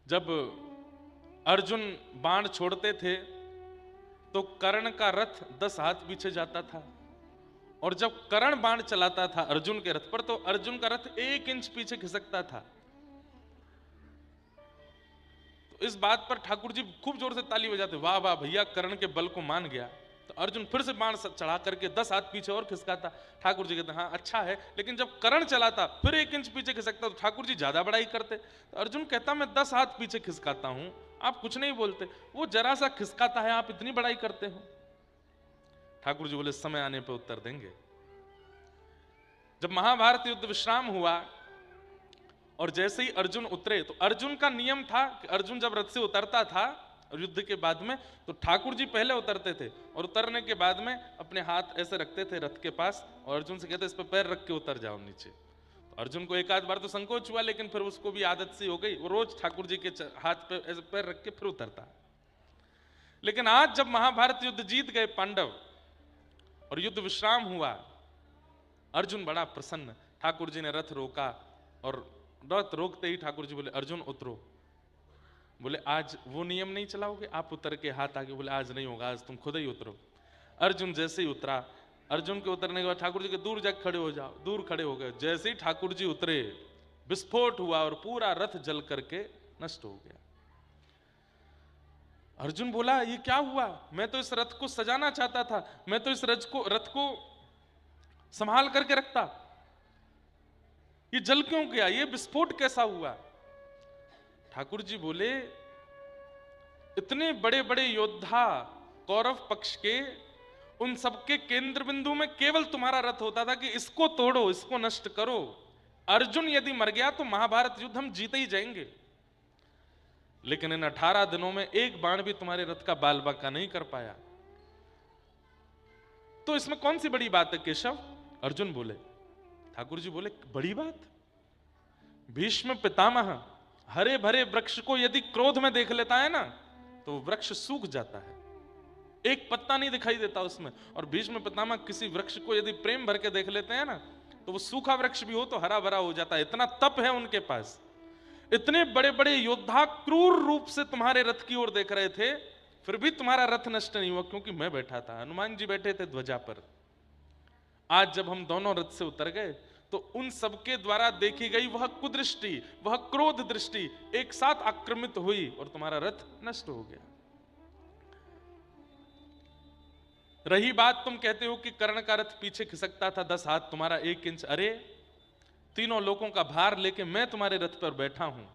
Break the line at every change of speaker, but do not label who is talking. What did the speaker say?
जब अर्जुन बाण छोड़ते थे तो कर्ण का रथ 10 हाथ पीछे जाता था, और जब कर्ण बाण चलाता था अर्जुन के रथ पर तो अर्जुन का रथ 1 इंच पीछे खिसकता था। तो इस बात पर ठाकुर जी खूब जोर से ताली बजाते, वाह वाह भैया, कर्ण के बल को मान गया। तो अर्जुन फिर से बाण चढ़ा करके 10 हाथ पीछे और खिसकाता। ठाकुर जी कहते हाँ अच्छा है, लेकिन जब कर्ण चलाता फिर 1 इंच पीछे खिसकता तो ठाकुर जी ज्यादा बड़ाई करते। तो अर्जुन कहता मैं 10 हाथ पीछे खिसकाता हूं, आप कुछ नहीं बोलते, वो जरा सा खिसकाता है, आप इतनी बड़ाई करते हो। ठाकुर जी बोले समय आने पर उत्तर देंगे। जब महाभारत युद्ध विश्राम हुआ और जैसे ही अर्जुन उतरे, तो अर्जुन का नियम था कि अर्जुन जब रथ से उतरता था युद्ध के बाद में, तो ठाकुर जी पहले उतरते थे और उतरने के बाद में अपने हाथ ऐसे रखते थे रथ के पास और अर्जुन से कहते इस पर पैर रख के उतर जाओ नीचे। तो अर्जुन को एक आध बार तो संकोच हुआ, लेकिन फिर उसको भी आदत सी हो गई, वो रोज ठाकुर जी के हाथ पे ऐसे पैर रख के फिर उतरता। लेकिन आज जब महाभारत युद्ध जीत गए पांडव और युद्ध विश्राम हुआ, अर्जुन बड़ा प्रसन्न। ठाकुर जी ने रथ रोका और रथ रोकते ही ठाकुर जी बोले अर्जुन उतरो। बोले आज वो नियम नहीं चलाओगे, आप उतर के हाथ आगे। बोले आज नहीं होगा, आज तुम खुद ही उतरो। अर्जुन जैसे ही उतरा, अर्जुन के उतरने के बाद ठाकुर जी के दूर जाके खड़े हो जाओ, दूर खड़े हो गए। जैसे ही ठाकुर जी उतरे विस्फोट हुआ और पूरा रथ जल करके नष्ट हो गया। अर्जुन बोला ये क्या हुआ, मैं तो इस रथ को सजाना चाहता था, मैं तो इस रथ को संभाल करके रखता, ये जल क्यों गया, ये विस्फोट कैसा हुआ। ठाकुर जी बोले इतने बड़े बड़े योद्धा कौरव पक्ष के, उन सबके केंद्र बिंदु में केवल तुम्हारा रथ होता था कि इसको तोड़ो, इसको नष्ट करो। अर्जुन यदि मर गया तो महाभारत युद्ध हम जीते ही जाएंगे, लेकिन इन 18 दिनों में एक बाण भी तुम्हारे रथ का बाल बांका नहीं कर पाया, तो इसमें कौन सी बड़ी बात है केशव। अर्जुन बोले, ठाकुर जी बोले बड़ी बात, भीष्म पितामह हरे भरे वृक्ष को यदि क्रोध में देख लेता है ना तो वृक्ष सूख जाता है, एक पत्ता नहीं दिखाई देता उसमें। और भीष्म पितामह किसी वृक्ष को यदि प्रेम भर के देख लेते हैं ना तो वो सूखा वृक्ष भी हो तो हरा भरा हो जाता है, इतना तप है उनके पास। इतने बड़े बड़े योद्धा क्रूर रूप से तुम्हारे रथ की ओर देख रहे थे, फिर भी तुम्हारा रथ नष्ट नहीं हुआ, क्योंकि मैं बैठा था, हनुमान जी बैठे थे ध्वजा पर। आज जब हम दोनों रथ से उतर गए तो उन सबके द्वारा देखी गई वह कुदृष्टि, वह क्रोध दृष्टि एक साथ आक्रमित हुई और तुम्हारा रथ नष्ट हो गया। रही बात तुम कहते हो कि कर्ण का रथ पीछे खिसकता था 10 हाथ, तुम्हारा 1 इंच, अरे तीनों लोगों का भार लेके मैं तुम्हारे रथ पर बैठा हूं,